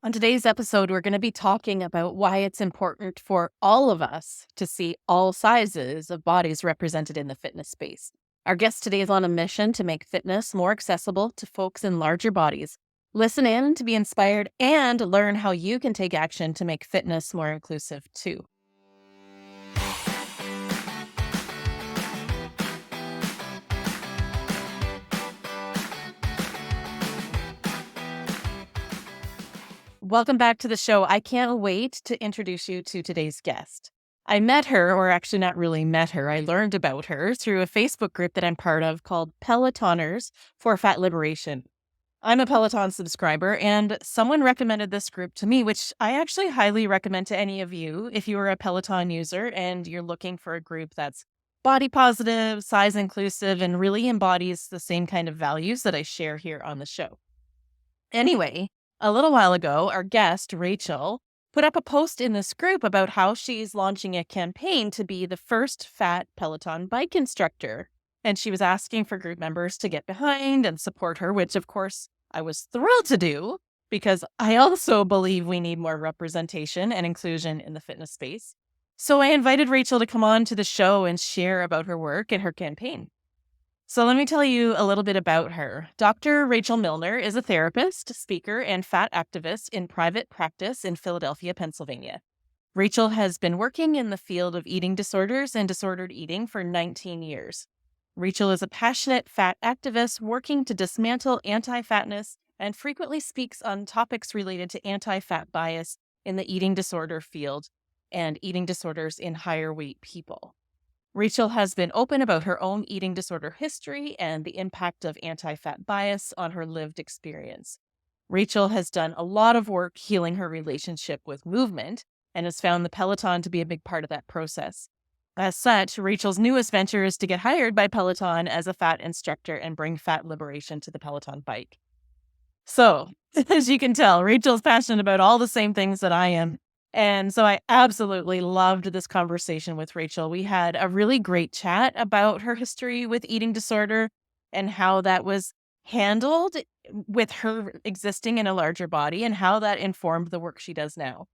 On today's episode, we're going to be talking about why it's important for all of us to see all sizes of bodies represented in the fitness space. Our guest today is on a mission to make fitness more accessible to folks in larger bodies. Listen in to be inspired and learn how you can take action to make fitness more inclusive too. Welcome back to the show. I can't wait to introduce you to today's guest. I met her, or actually not really met her. I learned about her through a Facebook group that I'm part of called Pelotoners for Fat Liberation. I'm a Peloton subscriber, and someone recommended this group to me, which I actually highly recommend to any of you if you are a Peloton user and you're looking for a group that's body positive, size inclusive, and really embodies the same kind of values that I share here on the show. Anyway, a little while ago, our guest, Rachel, put up a post in this group about how she's launching a campaign to be the first fat Peloton bike instructor. And she was asking for group members to get behind and support her, which of course I was thrilled to do because I also believe we need more representation and inclusion in the fitness space. So I invited Rachel to come on to the show and share about her work and her campaign. So let me tell you a little bit about her. Dr. Rachel Milner is a therapist, speaker, and fat activist in private practice in Philadelphia, Pennsylvania. Rachel has been working in the field of eating disorders and disordered eating for 19 years. Rachel is a passionate fat activist working to dismantle anti-fatness and frequently speaks on topics related to anti-fat bias in the eating disorder field and eating disorders in higher weight people. Rachel has been open about her own eating disorder history and the impact of anti-fat bias on her lived experience. Rachel has done a lot of work healing her relationship with movement and has found the Peloton to be a big part of that process. As such, Rachel's newest venture is to get hired by Peloton as a fat instructor and bring fat liberation to the Peloton bike. So, as you can tell, Rachel's passionate about all the same things that I am. And so I absolutely loved this conversation with Rachel. We had a really great chat about her history with eating disorder and how that was handled with her existing in a larger body and how that informed the work she does now.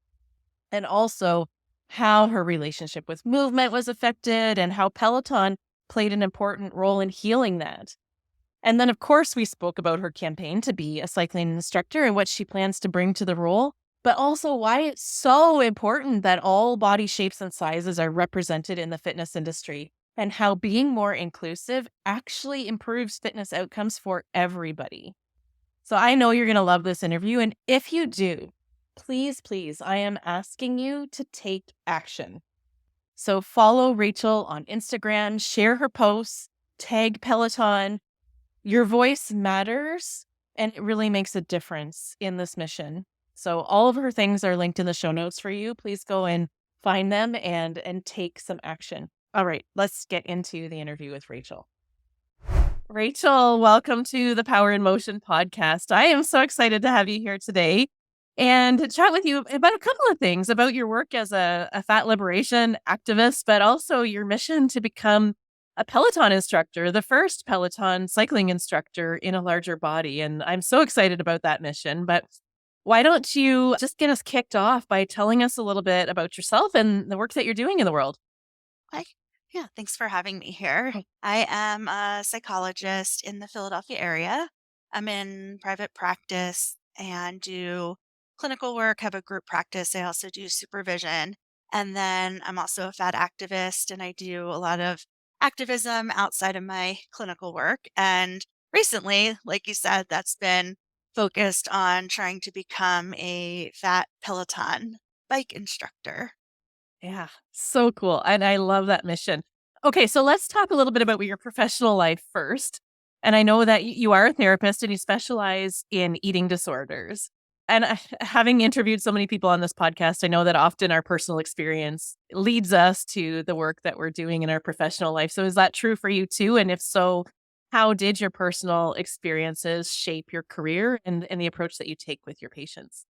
And also how her relationship with movement was affected and how Peloton played an important role in healing that. And then, of course, we spoke about her campaign to be a cycling instructor and what she plans to bring to the role, but also why it's so important that all body shapes and sizes are represented in the fitness industry and how being more inclusive actually improves fitness outcomes for everybody. So I know you're going to love this interview. And if you do, please, please, I am asking you to take action. So follow Rachel on Instagram, share her posts, tag Peloton. Your voice matters, and it really makes a difference in this mission. So all of her things are linked in the show notes for you. Please go and find them and take some action. All right, let's get into the interview with Rachel. Rachel, welcome to the Power in Motion podcast. I am so excited to have you here today and to chat with you about a couple of things about your work as a fat liberation activist, but also your mission to become a Peloton instructor, the first Peloton cycling instructor in a larger body. And I'm so excited about that mission. But why don't you just get us kicked off by telling us a little bit about yourself and the work that you're doing in the world? Hi. Yeah, thanks for having me here. I am a psychologist in the Philadelphia area. I'm in private practice and do clinical work, have a group practice. I also do supervision. And then I'm also a fat activist and I do a lot of activism outside of my clinical work. And recently, like you said, that's been focused on trying to become a fat Peloton bike instructor. Yeah, so cool. And I love that mission. Okay, so let's talk a little bit about your professional life first. And I know that you are a therapist and you specialize in eating disorders. And having interviewed so many people on this podcast, I know that often our personal experience leads us to the work that we're doing in our professional life. So is that true for you too? And if so, how did your personal experiences shape your career and the approach that you take with your patients?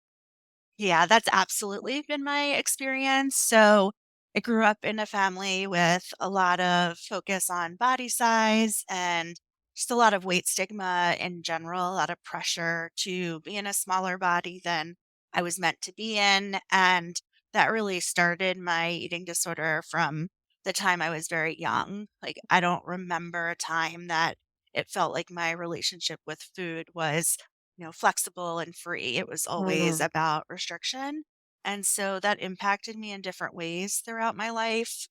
Yeah, that's absolutely been my experience. So I grew up in a family with a lot of focus on body size and just a lot of weight stigma in general, a lot of pressure to be in a smaller body than I was meant to be in. And that really started my eating disorder from the time I was very young. Like, I don't remember a time that it felt like my relationship with food was, flexible and free. It was always Mhm. about restriction. And so that impacted me in different ways throughout my life.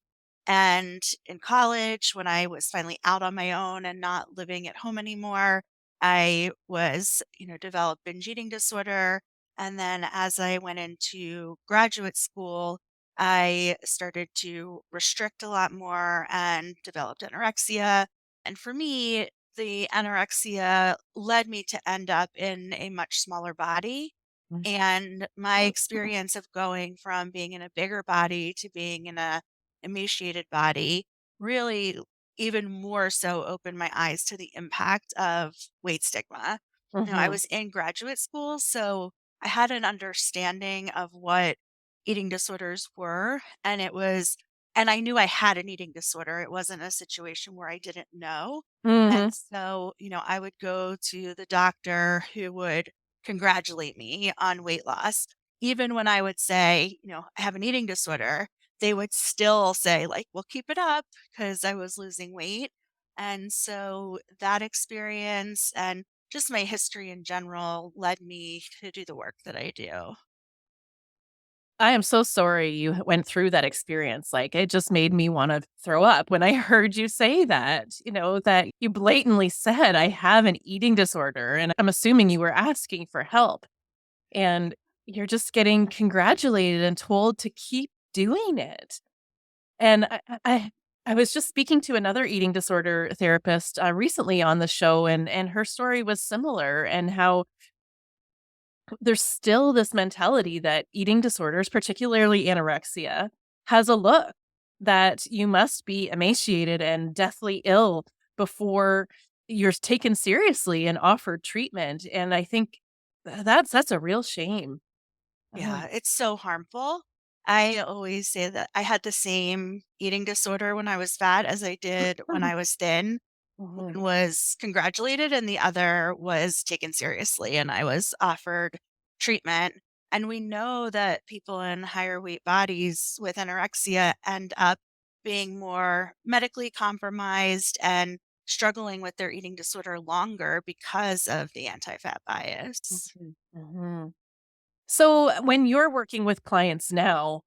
And in college, when I was finally out on my own and not living at home anymore, I was, developed binge eating disorder. And then as I went into graduate school, I started to restrict a lot more and developed anorexia. And for me, the anorexia led me to end up in a much smaller body. Mm. And my experience of going from being in a bigger body to being in a emaciated body really even more so opened my eyes to the impact of weight stigma. I Mhm. was in graduate school, so I had an understanding of what eating disorders were, and I knew I had an eating disorder. It wasn't a situation where I didn't know. And Mhm. so, I would go to the doctor who would congratulate me on weight loss. Even when I would say, I have an eating disorder, they would still say, like, "Well, keep it up," because I was losing weight. And so that experience and just my history in general led me to do the work that I do. I am so sorry you went through that experience. Like, it just made me wanna throw up when I heard you say that, that you blatantly said, "I have an eating disorder," and I'm assuming you were asking for help, and you're just getting congratulated and told to keep doing it. And I was just speaking to another eating disorder therapist, recently on the show, and her story was similar, and how there's still this mentality that eating disorders, particularly anorexia, has a look that you must be emaciated and deathly ill before you're taken seriously and offered treatment. And I think that's a real shame. Yeah, Um, it's so harmful. I always say that I had the same eating disorder when I was fat as I did when I was thin. Mhm, One was congratulated and the other was taken seriously, and I was offered treatment. And we know that people in higher weight bodies with anorexia end up being more medically compromised and struggling with their eating disorder longer because of the anti-fat bias. mhm, mhm. So when you're working with clients now,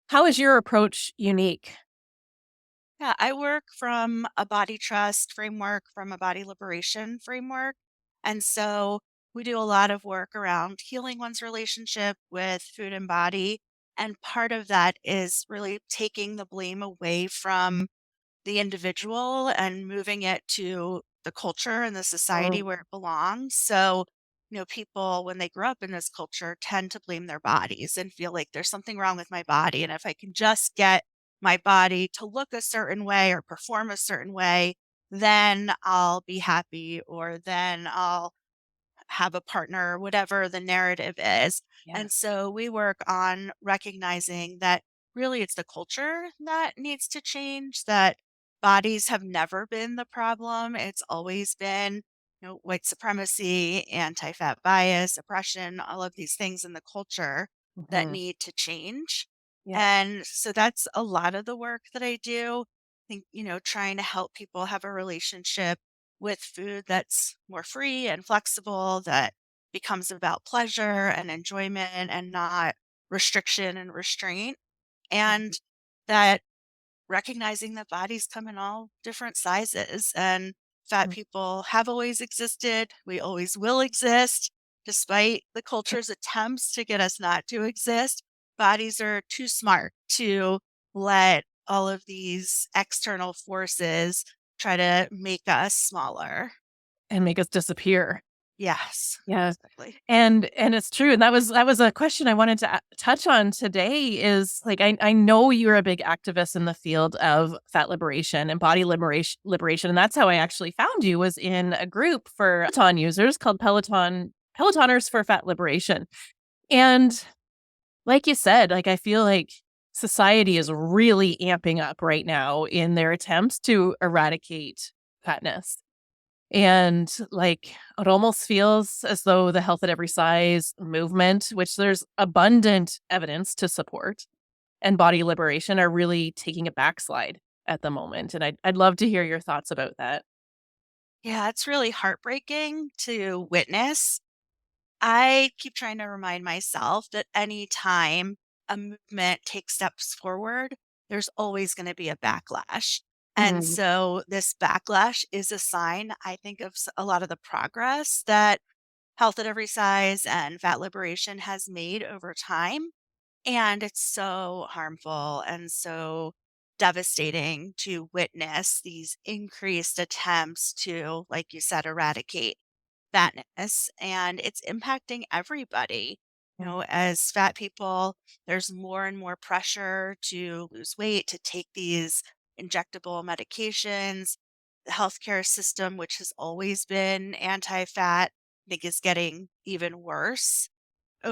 how is your approach unique? Yeah, I work from a body trust framework, from a body liberation framework. And so we do a lot of work around healing one's relationship with food and body. And part of that is really taking the blame away from the individual and moving it to the culture and the society Mm, where it belongs. So, people when they grow up in this culture tend to blame their bodies and feel like there's something wrong with my body. And if I can just get my body to look a certain way or perform a certain way, then I'll be happy or then I'll have a partner, whatever the narrative is. And yes. so we work on recognizing that really it's the culture that needs to change, that bodies have never been the problem. It's always been, white supremacy, anti fat bias, oppression, all of these things in the culture that Mhm. need to change. Yeah. And so that's a lot of the work that I do. I think, trying to help people have a relationship with food that's more free and flexible, that becomes about pleasure and enjoyment and not restriction and restraint. And Mhm, that recognizing that bodies come in all different sizes and fat mm. people have always existed. We always will exist, despite the culture's attempts to get us not to exist. Bodies are too smart to let all of these external forces try to make us smaller. And make us disappear. Yes, Yeah. exactly. And it's true, and that was a question I wanted to touch on today is, like, I know you're a big activist in the field of fat liberation and body liberation, and that's how I actually found you was in a group for Peloton users called Pelotoners for Fat Liberation. And like you said, like, I feel like society is really amping up right now in their attempts to eradicate fatness. And like it almost feels as though the health at every size movement, which there's abundant evidence to support, and body liberation are really taking a backslide at the moment. And I'd love to hear your thoughts about that. Yeah, it's really heartbreaking to witness. I keep trying to remind myself that anytime a movement takes steps forward, there's always going to be a backlash. And Mhm. so this backlash is a sign, I think, of a lot of the progress that health at every size and fat liberation has made over time. And it's so harmful and so devastating to witness these increased attempts to, like you said, eradicate fatness, and it's impacting everybody. You Mm, know, as fat people, there's more and more pressure to lose weight, to take these injectable medications. The healthcare system, which has always been anti fat, I think is getting even worse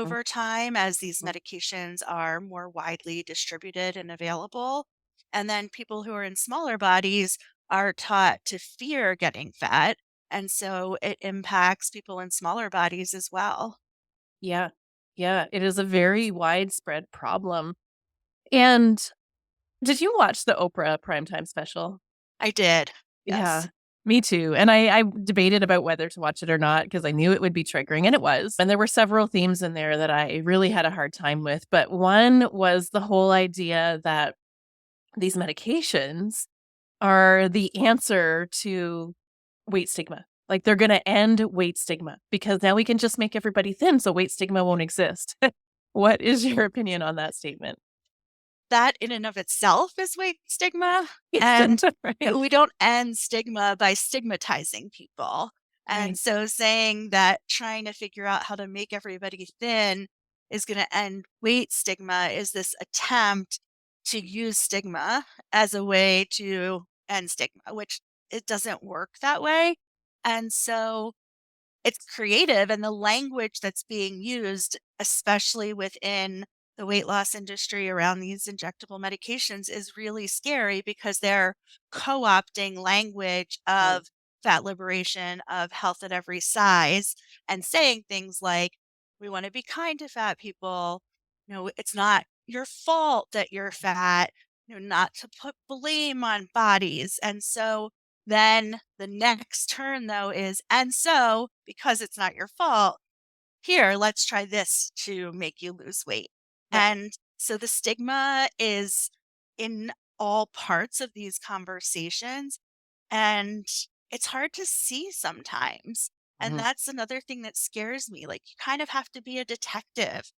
mm, over time as these mm. medications are more widely distributed and available. And then people who are in smaller bodies are taught to fear getting fat. And so it impacts people in smaller bodies as well. Yeah. Yeah. It is a very widespread problem. And did you watch the Oprah primetime special? I did. Yeah, Yes. me too. And I debated about whether to watch it or not because I knew it would be triggering, and it was. And there were several themes in there that I really had a hard time with. But one was the whole idea that these medications are the answer to weight stigma. Like they're going to end weight stigma because now we can just make everybody thin so weight stigma won't exist. What is your opinion on that statement? That in and of itself is weight stigma. Yes, And right. we don't end stigma by stigmatizing people. And Right. so saying that trying to figure out how to make everybody thin is going to end weight stigma is this attempt to use stigma as a way to end stigma, which it doesn't work that way. And so it's creative, and the language that's being used, especially within the weight loss industry around these injectable medications, is really scary because they're co-opting language Right. of fat liberation, of health at every size, and saying things like, we want to be kind to fat people. You know, it's not your fault that you're fat, you know, not to put blame on bodies. And so then the next turn though is, and so because it's not your fault, here, let's try this to make you lose weight. Right. And so the stigma is in all parts of these conversations, and it's hard to see sometimes. And Mhm, that's another thing that scares me. Like, you kind of have to be a detective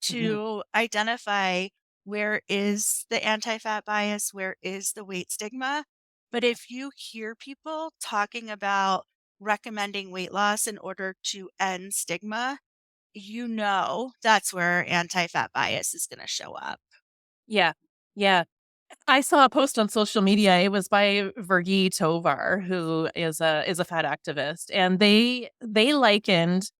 mhm. to identify where is the anti fat bias, where is the weight stigma. But if you hear people talking about recommending weight loss in order to end stigma, you know that's where anti fat bias is going to show up. Yeah. Yeah. I saw a post on social media. It was by Virgi Tovar, who is a fat activist, and they likened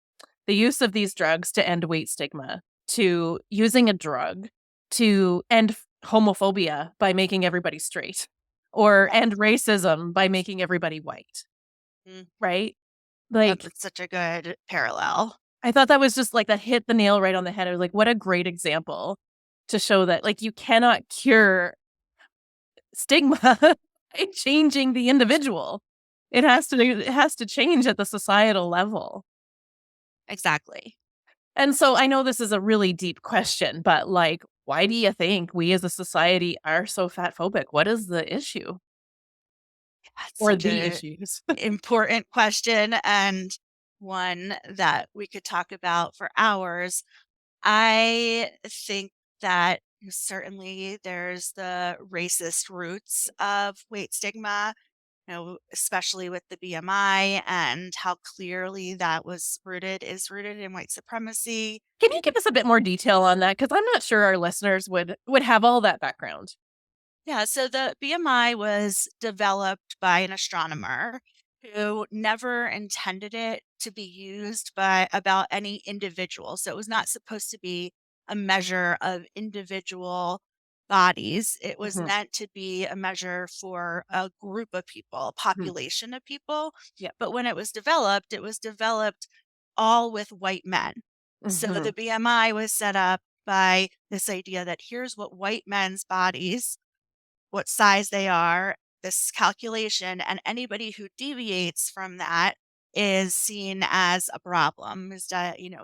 the use of these drugs to end weight stigma to using a drug to end homophobia by making everybody straight or Yeah. end racism by making everybody white, Mm, right? yep. Like It's such a good parallel. I thought that was just like that hit the nail right on the head. I was like, what a great example to show that like you cannot cure stigma by changing the individual. It has to change at the societal level. Exactly. And so I know this is a really deep question, but like, why do you think we as a society are so fat phobic? What is the issue That's or such the a issues? important question, and one that we could talk about for hours. I think that certainly there's the racist roots of weight stigma, you know, especially with the BMI and how clearly that is rooted in white supremacy. Can you give us a bit more detail on that? Because I'm not sure our listeners would have all that background. Yeah, so the BMI was developed by an astronomer who never intended it to be used by about any individual. So it was not supposed to be a measure of individual bodies. It was Mhm. meant to be a measure for a group of people, a Mhm. population of people. Yep. But when it was developed all with white men. So the Mhm. BMI was set up by this idea that here's what white men's bodies, what size they are, this calculation, and anybody who deviates from that is seen as a problem, is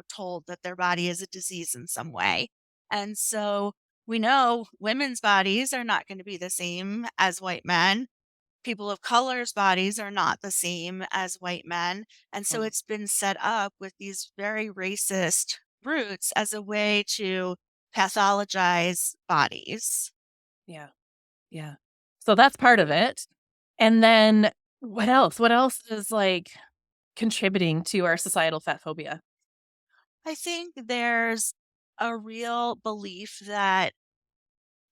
told that their body is a disease in some way. And so we know women's bodies are not going to be the same as white men. People of color's bodies are not the same as white men. And so Mm. it's been set up with these very racist roots as a way to pathologize bodies. Yeah. Yeah. So that's part of it. And then what else? What else is, like, contributing to our societal fat phobia? I think there's a real belief that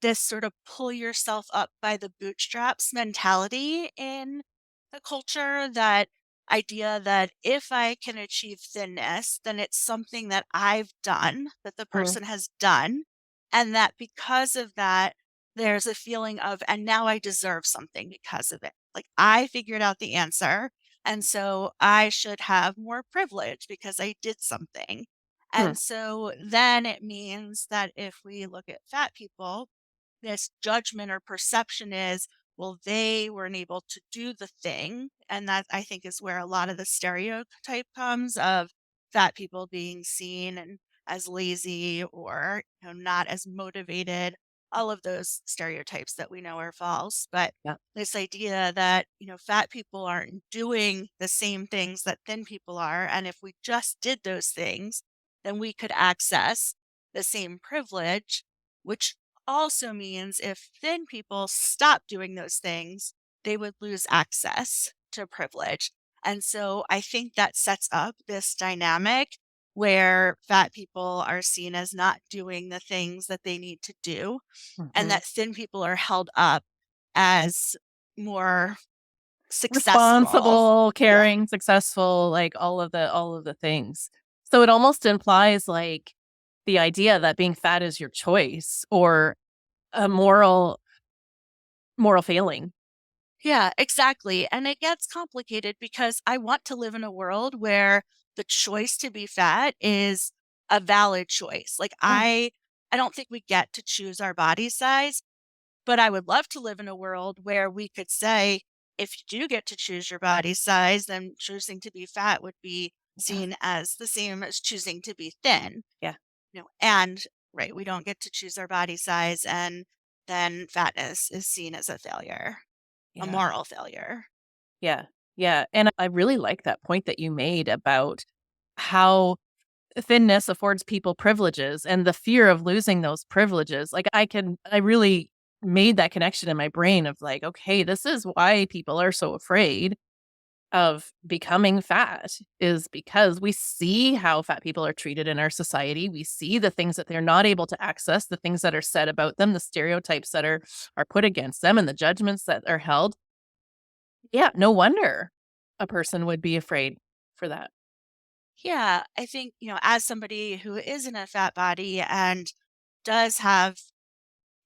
this sort of pull yourself up by the bootstraps mentality in the culture, that idea that if I can achieve thinness, then it's something that I've done, that the Mm. person has done, and that because of that, there's a feeling of, and now I deserve something because of it. Like I figured out the answer, and so I should have more privilege because I did something. Hmm. And so then it means that if we look at fat people, this judgment or perception is, well, they weren't able to do the thing. And that I think is where a lot of the stereotype comes of fat people being seen and as lazy or not as motivated. All of those stereotypes that we know are false. But Yeah. this idea that, fat people aren't doing the same things that thin people are. And if we just did those things, then we could access the same privilege, which also means if thin people stop doing those things, they would lose access to privilege. And so I think that sets up this dynamic where fat people are seen as not doing the things that they need to do, and Mhm. that thin people are held up as more successful. Responsible, Yeah. caring, successful, like, all of the things. So it almost implies, like, the idea that being fat is your choice or a moral failing. Yeah, exactly. And it gets complicated because I want to live in a world where the choice to be fat is a valid choice. Like Yeah. I don't think we get to choose our body size, but I would love to live in a world where we could say if you do get to choose your body size, then choosing to be fat would be Yeah. seen as the same as choosing to be thin. Yeah. And right, we don't get to choose our body size, and then fatness is seen as a failure, a Yeah. moral failure. Yeah. Yeah, and I really like that point that you made about how thinness affords people privileges and the fear of losing those privileges. Like, I really made that connection in my brain of, like, okay, this is why people are so afraid of becoming fat, is because we see how fat people are treated in our society. We see the things that they're not able to access, the things that are said about them, the stereotypes that are put against them, and the judgments that are held. Yeah, no wonder a person would be afraid for that. Yeah, I think, as somebody who is in a fat body and does have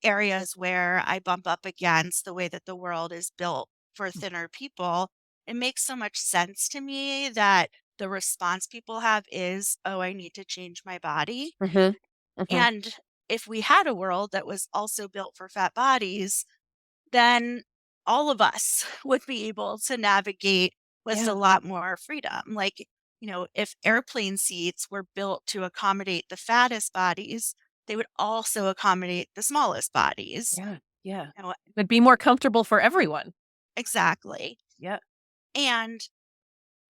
areas where I bump up against the way that the world is built for thinner people, it makes so much sense to me that the response people have is, oh, I need to change my body. Mhm. Mhm. And if we had a world that was also built for fat bodies, then all of us would be able to navigate with a Yeah. lot more freedom. Like, if airplane seats were built to accommodate the fattest bodies, they would also accommodate the smallest bodies. Yeah. Yeah. You know, It'd be more comfortable for everyone. exactly. Yeah. And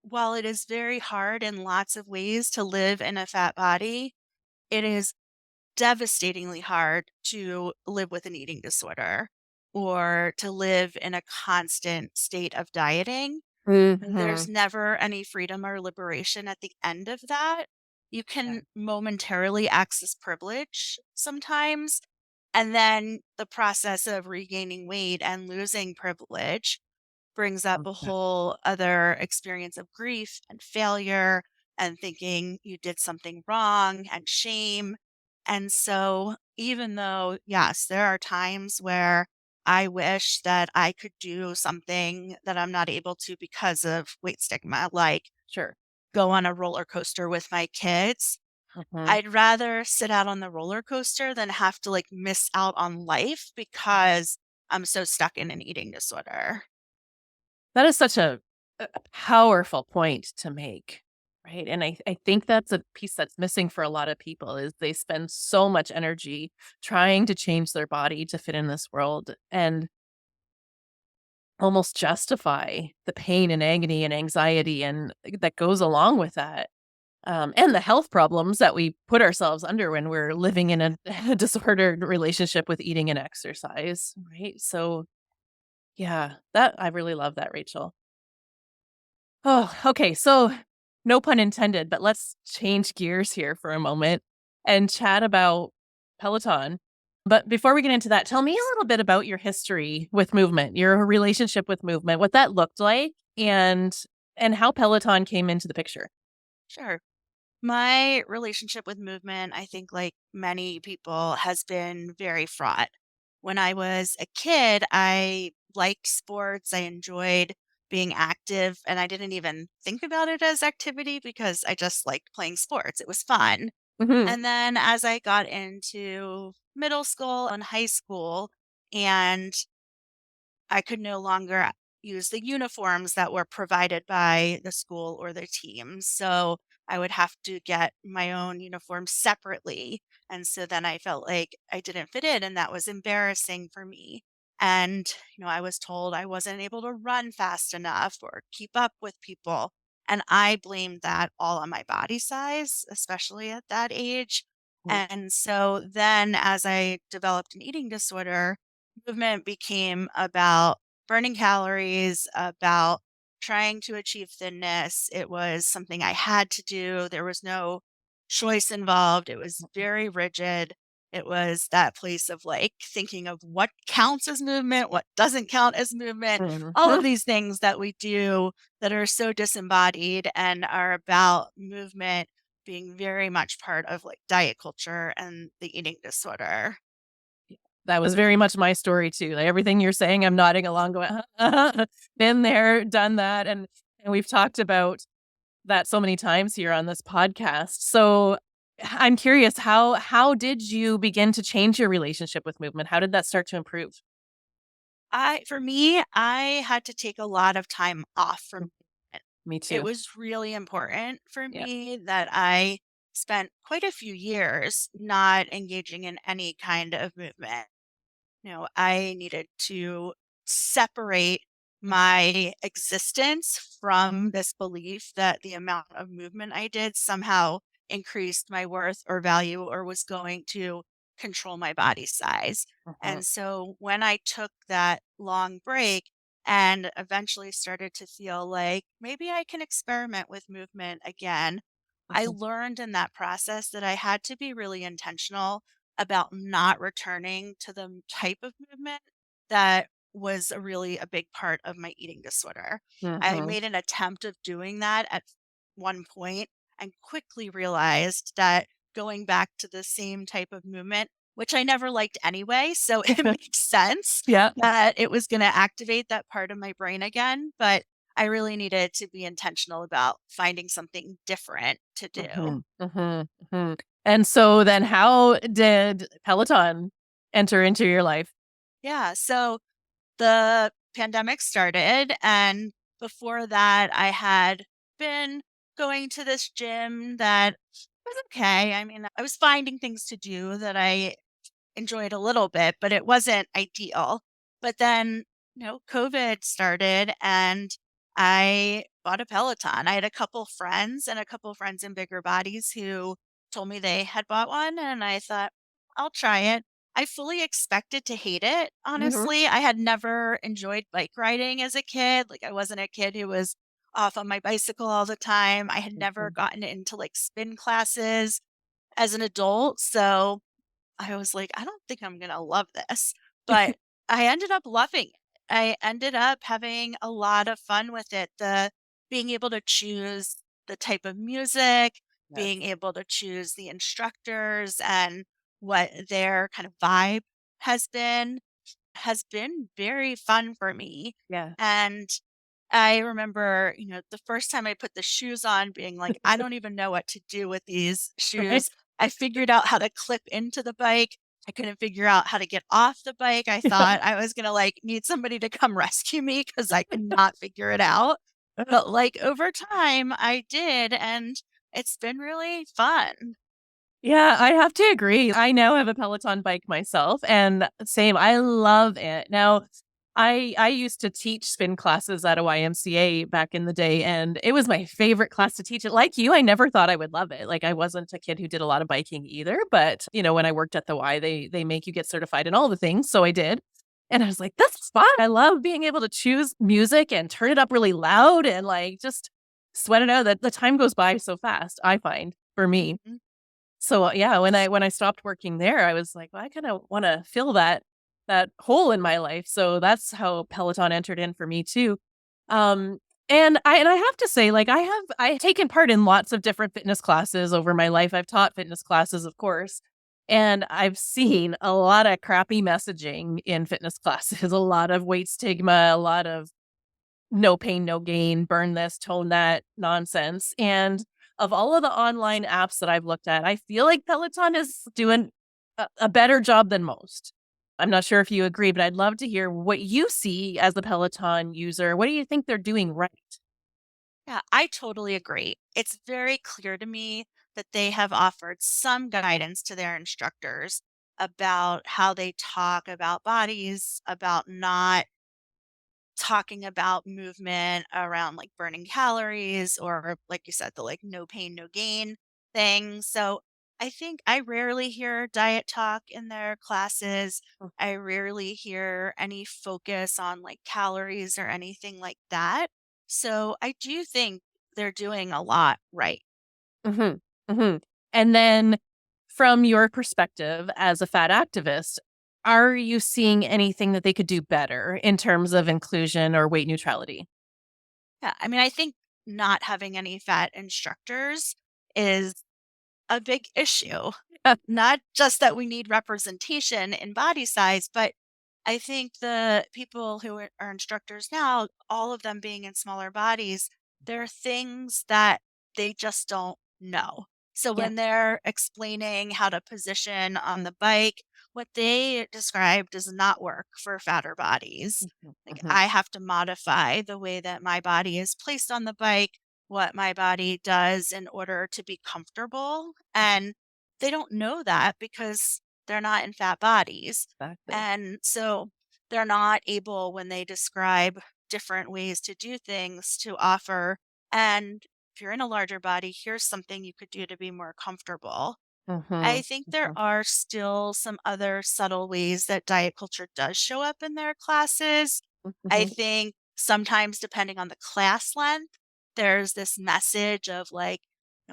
while it is very hard in lots of ways to live in a fat body, it is devastatingly hard to live with an eating disorder or to live in a constant state of dieting. There's Mhm. never any freedom or liberation at the end of that. You Yeah. can momentarily access privilege sometimes, and then the process of regaining weight and losing privilege brings up a Yeah. whole other experience of grief and failure and thinking you did something wrong and shame. And so, even though, yes, there are times where I wish that I could do something that I'm not able to because of weight stigma, like Sure. go on a roller coaster with my kids. Mhm. I'd rather sit out on the roller coaster than have to like miss out on life because I'm so stuck in an eating disorder. That is such a powerful point to make, right? And I think that's a piece that's missing for a lot of people is they spend so much energy trying to change their body to fit in this world and almost justify the pain and agony and anxiety and that goes along with that. And the health problems that we put ourselves under when we're living in a, a disordered relationship with eating and exercise, right? So, yeah, that I really love that, Rachel. Oh, okay. So, no pun intended, but let's change gears here for a moment and chat about Peloton. But before we get into that, tell me a little bit about your history with movement, your relationship with movement, what that looked like, and how Peloton came into the picture. Sure. My relationship with movement, I think, like many people, has been very fraught. When I was a kid, I liked sports. I enjoyed being active, and I didn't even think about it as activity because I just liked playing sports. It was fun. Mhm. And then as I got into middle school and high school, and I could no longer use the uniforms that were provided by the school or the team. So I would have to get my own uniform separately. And so then I felt like I didn't fit in, and that was embarrassing for me. And, I was told I wasn't able to run fast enough or keep up with people. And I blamed that all on my body size, especially at that age. Mhm. And so then as I developed an eating disorder, movement became about burning calories, about trying to achieve thinness. It was something I had to do. There was no choice involved. It was very rigid. It was that place of like thinking of what counts as movement, what doesn't count as movement, all of Mhm. these things that we do that are so disembodied and are about movement being very much part of like diet culture and the eating disorder. That was very much my story too. Like, everything you're saying, I'm nodding along going, been there, done that, and we've talked about that so many times here on this podcast. So, I'm curious, how did you begin to change your relationship with movement? How did that start to improve? For me, I had to take a lot of time off from Mm, it. me It too. was really important for Yeah. me that I spent quite a few years not engaging in any kind of movement. I needed to separate my existence from this belief that the amount of movement I did somehow increased my worth or value or was going to control my body size. Mhm, And so when I took that long break and eventually started to feel like maybe I can experiment with movement again, I mhm, learned in that process that I had to be really intentional about not returning to the type of movement that was a big part of my eating disorder. I mhm. made an attempt of doing that at one point and quickly realized that going back to the same type of movement, which I never liked anyway, so it makes sense Yeah. that it was going to activate that part of my brain again, but I really needed to be intentional about finding something different to do. Mhm, mhm, mhm. And so then how did Peloton enter into your life? Yeah, so the pandemic started, and before that, I had been going to this gym that was okay. I mean, I was finding things to do that I enjoyed a little bit, but it wasn't ideal. But then, COVID started and I bought a Peloton. I had a couple friends and a couple friends in bigger bodies who told me they had bought one. And I thought, I'll try it. I fully expected to hate it, Mhm, honestly. I had never enjoyed bike riding as a kid. Like, I wasn't a kid who was off on my bicycle all the time. I had never mhm. gotten into like spin classes as an adult. So, I was like, "I don't think I'm gonna love this," but I ended up loving it. I ended up having a lot of fun with it. The being able to choose the type of music, Yes. being able to choose the instructors, and what their kind of vibe has been has been very fun for me. Yeah. And I remember, the first time I put the shoes on being like, I don't even know what to do with these Right? shoes. I figured out how to clip into the bike. I couldn't figure out how to get off the bike. I thought I was going to like need somebody to come rescue me because I could not figure it out. But like over time I did, and it's been really fun. Yeah, I have to agree. I now have a Peloton bike myself, and same, I love it. Now, I used to teach spin classes at a YMCA back in the day, and it was my favorite class to teach it. Like you, I never thought I would love it. Like I wasn't a kid who did a lot of biking either, but when I worked at the Y, they make you get certified in all the things, so I did. And I was like, "This is fun." I love being able to choose music and turn it up really loud and like just sweat it out. That the time goes by so fast, I find for me. Mhm. So, yeah, when I stopped working there, I was like, "Well, I kinda wanna fill that hole in my life." So that's how Peloton entered in for me too. Um, and I have to say, like, I taken part in lots of different fitness classes over my life. I've taught fitness classes, of course, and I've seen a lot of crappy messaging in fitness classes, a lot of weight stigma, a lot of no pain, no gain, burn this, tone that nonsense. And of all of the online apps that I've looked at, I feel like Peloton is doing a better job than most. I'm not sure if you agree, but I'd love to hear what you see as a Peloton user. What do you think they're doing right? Yeah, I totally agree. It's very clear to me that they have offered some guidance to their instructors about how they talk about bodies, about not talking about movement around like burning calories or like you said, the like no pain, no gain thing. So I think I rarely hear diet talk in their classes. I rarely hear any focus on like calories or anything like that. So I do think they're doing a lot right. Mhm, mhm. And then from your perspective as a fat activist, are you seeing anything that they could do better in terms of inclusion or weight neutrality? Yeah. I mean, I think not having any fat instructors is a big issue. Not just that we need representation in body size, but I think the people who are instructors now, all of them being in smaller bodies, there are things that they just don't know. So Yeah. when they're explaining how to position on the bike, what they describe does not work for fatter bodies. Mhm, Like mhm. I have to modify the way that my body is placed on the bike, what my body does in order to be comfortable. And they don't know that because they're not in fat bodies. Exactly. And so they're not able, when they describe different ways to do things, to offer. And if you're in a larger body, here's something you could do to be more comfortable. I Mhm, think there mhm, are still some other subtle ways that diet culture does show up in their classes. I mhm. think sometimes, depending on the class length, there's this message of like,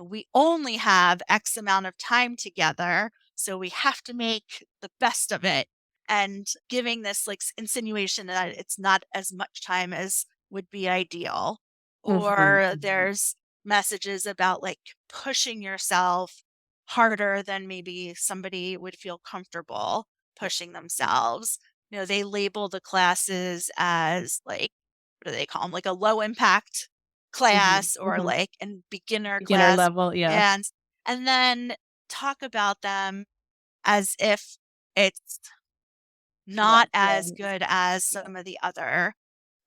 we only have X amount of time together, so we have to make the best of it. And giving this like insinuation that it's not as much time as would be ideal. Mhm, Or mhm. there's messages about like pushing yourself harder than maybe somebody would feel comfortable Yeah. pushing themselves. They label the classes as like, what do they call them? Like a low impact Mhm, class or mhm. like an beginner Beginner class. level, yeah. And and then talk about them as if it's Less not as than. good as Yeah. some of the other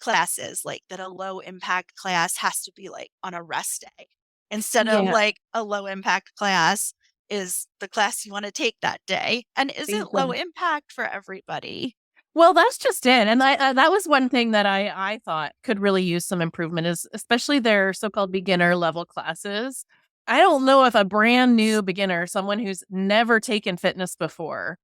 classes, like that a low impact class has to be like on a rest day instead of Yeah. like a low impact class is the class you want to take that day and isn't low Exactly. impact for everybody. Well, that's just it, and that was one thing that I thought could really use some improvement is especially their so-called beginner level classes. I don't know if a brand new beginner, someone who's never taken fitness before,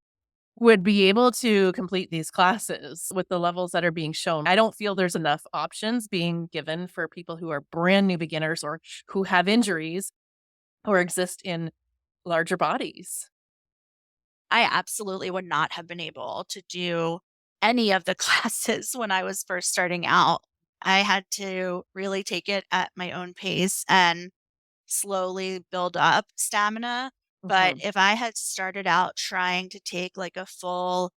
would be able to complete these classes with the levels that are being shown. I don't feel there's enough options being given for people who are brand new beginners or who have injuries or exist in larger bodies. I absolutely would not have been able to do any of the classes when I was first starting out. I had to really take it at my own pace and slowly build up stamina. But Mhm. if I had started out trying to take like a full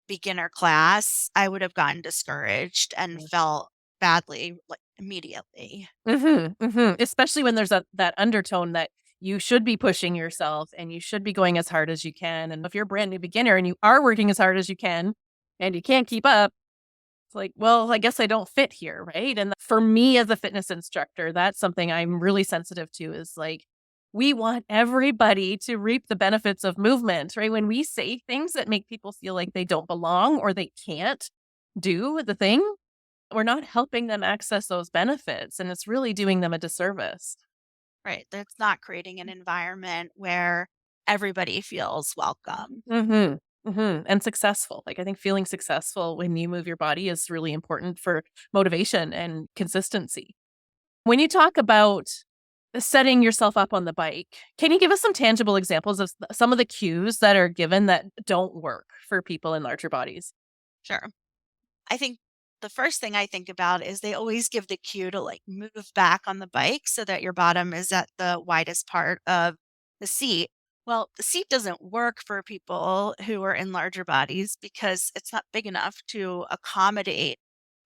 beginner class, I would have gotten discouraged and felt badly like immediately. Mhm, mhm, especially when there's that undertone that you should be pushing yourself and you should be going as hard as you can, and if you're a brand new beginner and you are working as hard as you can and you can't keep up, it's like, "Well, I guess I don't fit here," right? And for me as a fitness instructor, that's something I'm really sensitive to is, like, we want everybody to reap the benefits of movement, right? When we say things that make people feel like they don't belong or they can't do the thing, we're not helping them access those benefits, and it's really doing them a disservice. Right. That's not creating an environment where everybody feels welcome. Mhm. Mhm, and successful. Like, I think feeling successful when you move your body is really important for motivation and consistency. When you talk about setting yourself up on the bike, can you give us some tangible examples of some of the cues that are given that don't work for people in larger bodies? Sure. I think the first thing I think about is they always give the cue to like move back on the bike so that your bottom is at the widest part of the seat. Well, the seat doesn't work for people who are in larger bodies because it's not big enough to accommodate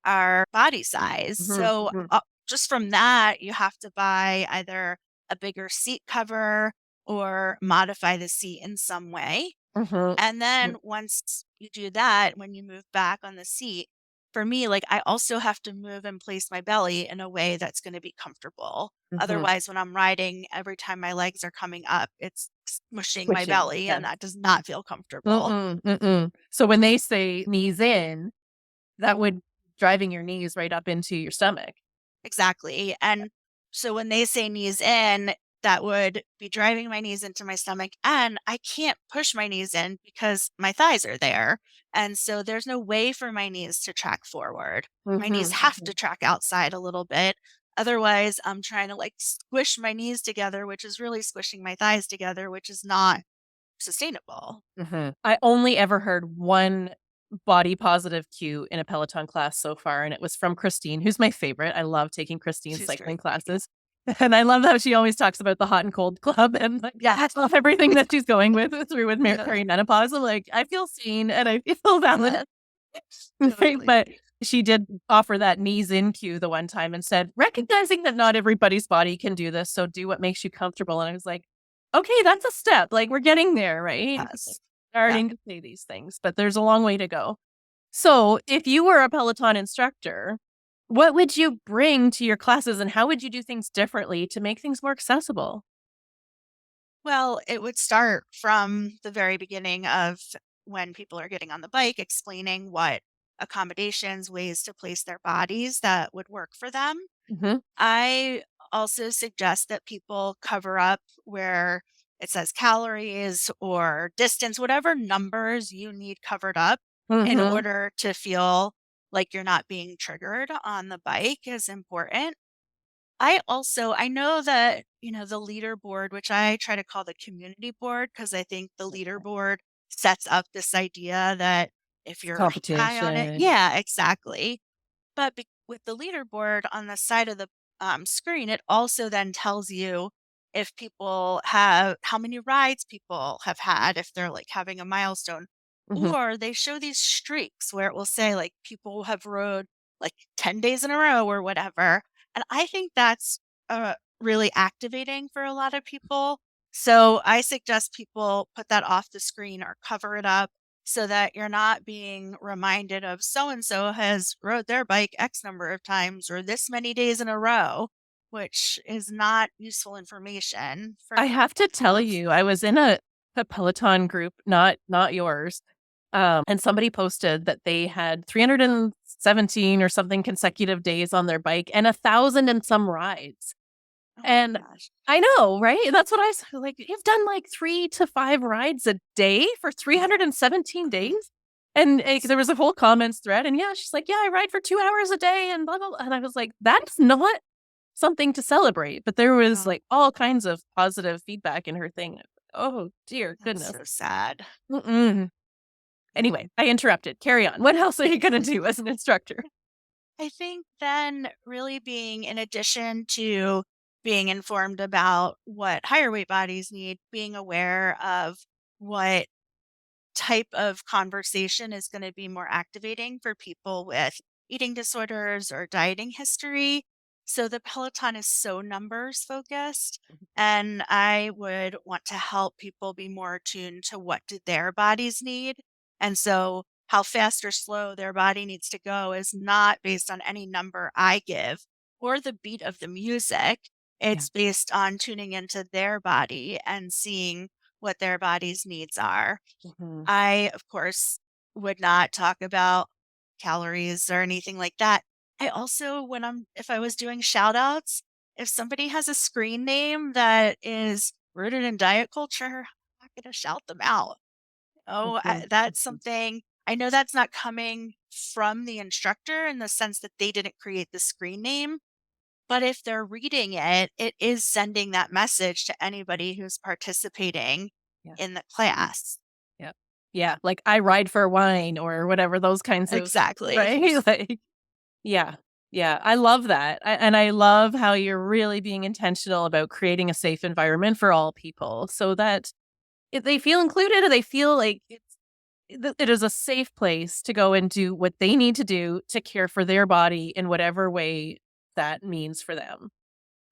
our body size. Mhm, So, mhm, just from that, you have to buy either a bigger seat cover or modify the seat in some way. mhm, And then mhm, once you do that, when you move back on the seat, for me, like I also have to move and place my belly in a way that's going to be comfortable. mhm. Otherwise, when I'm riding, every time my legs are coming up, it's smushing my Switching, belly, yeah. and that does not feel comfortable. Mm-mm, mm-mm. So when they say knees in, that would driving your knees right up into your stomach. Exactly. And so when they say knees in, that would be driving my knees into my stomach. And I can't push my knees in because my thighs are there. And so there's no way for my knees to track forward. My knees Mhm, have to mhm, track outside a little bit. Otherwise, I'm trying to like squish my knees together, which is really squishing my thighs together, which is not sustainable. mhm. I only ever heard one body positive cue in a Peloton class so far, and it was from Christine, who's my favorite. I love taking Christine's She's cycling great. Yeah. classes. And I love how she always talks about the hot and cold club and like, yeah, I love everything that she's going with through with Yeah. perimenopause. I'm like, I feel seen and I feel valid. Yeah. Right, Totally. but she did offer that knees in cue the one time and said, "Recognizing that not everybody's body can do this, so do what makes you comfortable." And I was like, "Okay, that's a step. Like we're getting there, right? Yes. Yeah. Starting to say these things, but there's a long way to go." So, if you were a Peloton instructor, what would you bring to your classes and how would you do things differently to make things more accessible? Well, it would start from the very beginning of when people are getting on the bike, explaining what accommodations, ways to place their bodies that would work for them. Mhm. I also suggest that people cover up where it says calories or distance, whatever numbers you need covered up in Mhm. order to feel like you're not being triggered on the bike is important. I know that, the leaderboard, which I try to call the community board, because I think the leaderboard sets up this idea that if you're high on it. Competition. Yeah, exactly. But with the leaderboard on the side of the screen, it also then tells you if people have how many rides people have had, if they're like having a milestone, Mhm. or they show these streaks where it will say like people have rode like 10 days in a row or whatever. And I think that's really activating for a lot of people. So I suggest people put that off the screen or cover it up so that you're not being reminded of so and so has rode their bike X number of times or this many days in a row, which is not useful information for I have to people tell of. you, I was in a Peloton group, not yours, and somebody posted that they had 317 or something consecutive days on their bike and 1,000 and some rides. Oh And my gosh. I know, right? That's what I was like, "You've done, like, 3 to 5 rides a day for 317 days?" And, there was a whole comments thread, and yeah, she's like, "Yeah, I ride for 2 hours a day and blah, blah, blah." And I was like, "That's not something to celebrate," but there was, Oh, like, all kinds of positive feedback in her thing. Oh, dear that's goodness. so sad. Mm-mm. Anyway, I interrupted. Carry on. What else are you gonna do as an instructor? I think then really being in addition to being informed about what higher weight bodies need, being aware of what type of conversation is going to be more activating for people with eating disorders or dieting history. So the Peloton is so numbers focused. And I would want to help people be more attuned to what do their bodies need. And so how fast or slow their body needs to go is not based on any number I give or the beat of the music. Yeah. It's based on tuning into their body and seeing what their body's needs are. Mhm. I, of course, would not talk about calories or anything like that. I also, if I was doing shout outs, if somebody has a screen name that is rooted in diet culture, I'm not going to shout them out. Oh, Mhm. that's Mhm. something I know that's not coming from the instructor in the sense that they didn't create the screen name. But if they're reading it, it is sending that message to anybody who's participating Yeah. in the class. Yeah. Yeah, like, "I ride for wine," or whatever, those kinds of Exactly. right? Like yeah. Yeah, I love that, and I love how you're really being intentional about creating a safe environment for all people so that if they feel included and they feel like it is a safe place to go and do what they need to do to care for their body in whatever way that means for them.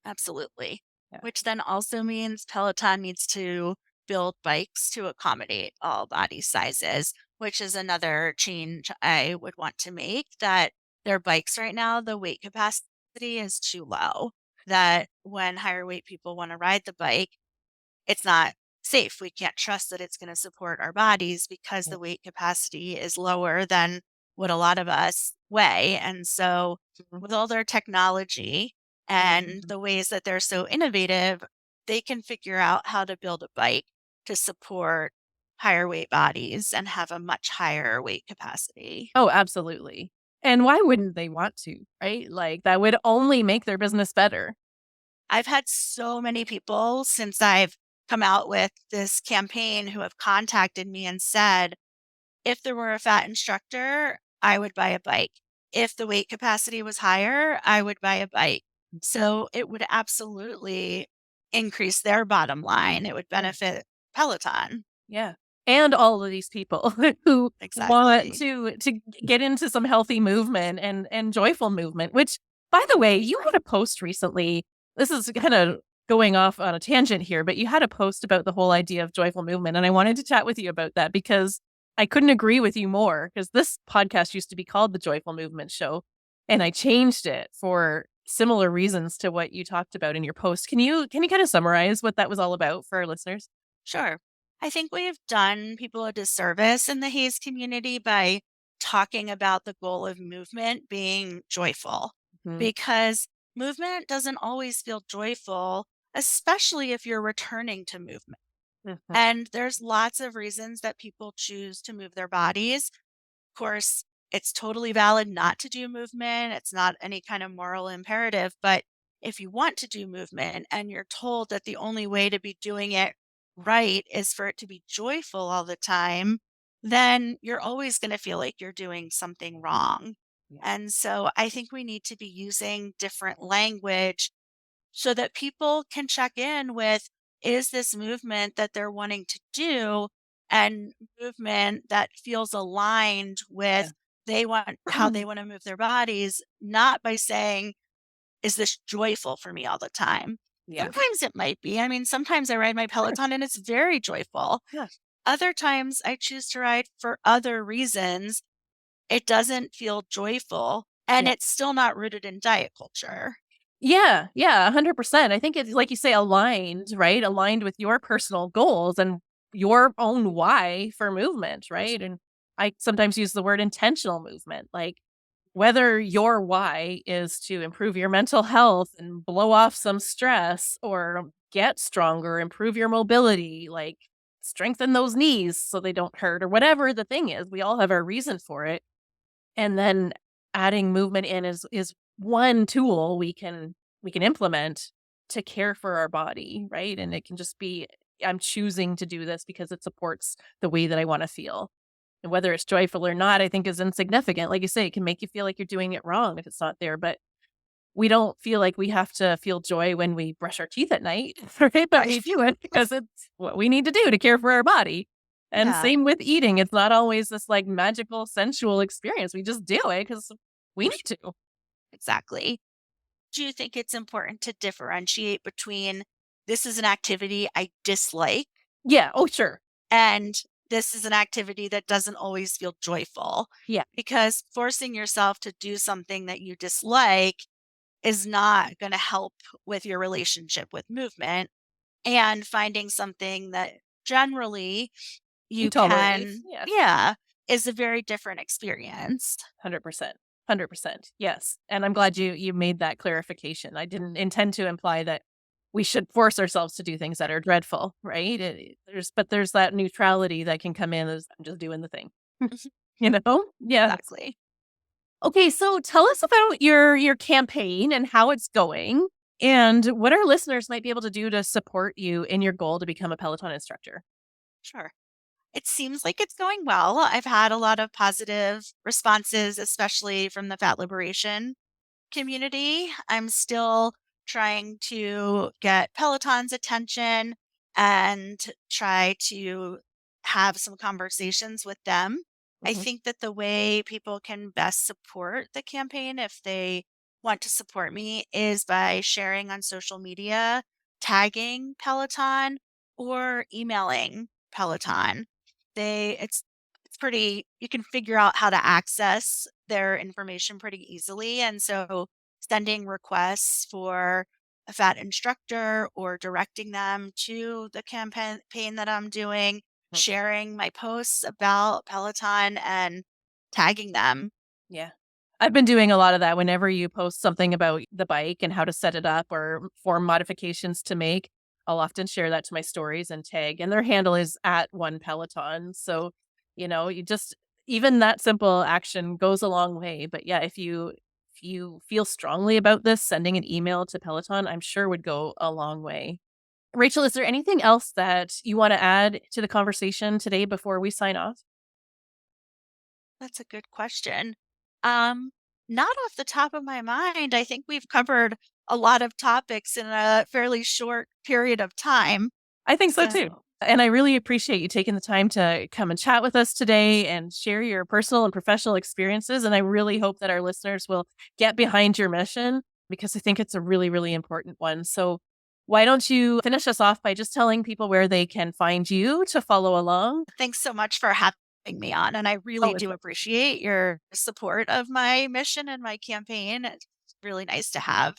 Absolutely. Yeah. Which then also means Peloton needs to build bikes to accommodate all body sizes, which is another change I would want to make that their bikes right now, the weight capacity is too low. That when higher weight people want to ride the bike, it's not safe. We can't trust that it's going to support our bodies because Yeah. the weight capacity is lower than what a lot of us weigh. And so, Mhm. with all their technology and Mhm. the ways that they're so innovative, they can figure out how to build a bike to support higher weight bodies and have a much higher weight capacity. Oh, absolutely. And why wouldn't they want to, right? Like, that would only make their business better. I've had so many people since I've come out with this campaign who have contacted me and said, if there were a fat instructor, I would buy a bike. If the weight capacity was higher, I would buy a bike. So it would absolutely increase their bottom line. It would Yeah. benefit Peloton. Yeah. And all of these people who want Exactly. to get into some healthy movement and joyful movement, which, by the way, you had a post recently. This is kinda going off on a tangent here, but you had a post about the whole idea of joyful movement, and I wanted to chat with you about that because I couldn't agree with you more. Because this podcast used to be called The Joyful Movement Show, and I changed it for similar reasons to what you talked about in your post. Can you kinda summarize what that was all about for our listeners? Sure. I think we've done people a disservice in the Hayes community by talking about the goal of movement being joyful Mhm. because movement doesn't always feel joyful, especially if you're returning to movement. Mhm. And there's lots of reasons that people choose to move their bodies. Of course, it's totally valid not to do movement. It's not any kind of moral imperative. But if you want to do movement and you're told that the only way to be doing it right is for it to be joyful all the time, then you're always going to feel like you're doing something wrong. Yeah. And so I think we need to be using different language so that people can check in with, is this movement that they're wanting to do and movement that feels aligned Yeah. with they want how they want to move their bodies, not by saying, is this joyful for me all the time? Yeah. Sometimes it might be. I mean, sometimes I ride my Sure. Peloton and it's very joyful. Yeah. Other times I choose to ride for other reasons. It doesn't feel joyful and Yeah. it's still not rooted in diet culture. Yeah. Yeah. 100%. I think it's like you say, aligned, right? Aligned with your personal goals and your own why for movement, right? And I sometimes use the word intentional movement, like whether your why is to improve your mental health and blow off some stress or get stronger, improve your mobility, like strengthen those knees so they don't hurt or whatever the thing is. We all have our reason for it. And then adding movement in is one tool we can implement to care for our body, right? And it can just be I'm choosing to do this because it supports the way that I want to feel. And whether it's joyful or not, I think is insignificant. Like you say, it can make you feel like you're doing it wrong if it's not there. But we don't feel like we have to feel joy when we brush our teeth at night, right? But we Right. do it because it's what we need to do to care for our body. And Yeah, same with eating. It's not always this like magical, sensual experience. We just do it because we need to. exactly. Do you think it's important to differentiate between this is an activity I dislike Yeah. Oh, sure. and this is an activity that doesn't always feel joyful? Yeah. Because forcing yourself to do something that you dislike is not going to help with your relationship with movement, and finding something that generally You you tolerate. can, Yes. yeah, is a very different experience. 100%. 100%. Yes. And I'm glad you made that clarification. I didn't intend to imply that we should force ourselves to do things that are dreadful, right? There's that neutrality that can come in as I'm just doing the thing. Mhm. You know? Yes. Exactly. Okay, so tell us about your campaign and how it's going and what our listeners might be able to do to support you in your goal to become a Peloton instructor. Sure. It seems like it's going well. I've had a lot of positive responses, especially from the fat liberation community. I'm still trying to get Peloton's attention and try to have some conversations with them. I Mhm. think that the way people can best support the campaign, if they want to support me, is by sharing on social media, tagging Peloton, or emailing Peloton. It's pretty, you can figure out how to access their information pretty easily. And so sending requests for a fat instructor or directing them to the campaign that I'm doing, sharing my posts about Peloton and tagging them. Yeah. I've been doing a lot of that whenever you post something about the bike and how to set it up or form modifications to make. I'll often share that to my stories and tag, and their handle is at one Peloton. So, you just, even that simple action goes a long way. But yeah, if you feel strongly about this, sending an email to Peloton, I'm sure would go a long way. Rachel, is there anything else that you want to add to the conversation today before we sign off? That's a good question. Um, Not off the top of my mind. I think we've covered a lot of topics in a fairly short period of time. I think so too. So And I really appreciate you taking the time to come and chat with us today and share your personal and professional experiences. And I really hope that our listeners will get behind your mission because I think it's a really, really important one. So, why don't you finish us off by just telling people where they can find you to follow along? thanks so much for having me on. And I really Oh, it's do my appreciate your support of my mission and my campaign. It's really nice to have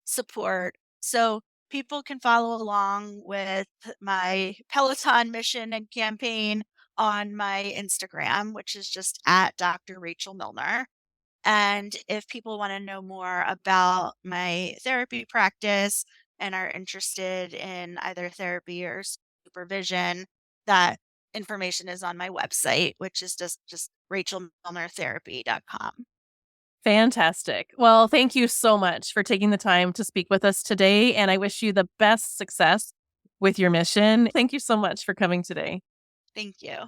support. So people can follow along with my Peloton mission and campaign on my Instagram, which is just at Dr. Rachel Milner. And if people want to know more about my therapy practice and are interested in either therapy or supervision, that information is on my website, which is just rachelmilnertherapy.com. fantastic. Well, thank you so much for taking the time to speak with us today. And I wish you the best success with your mission. Thank you so much for coming today. Thank you.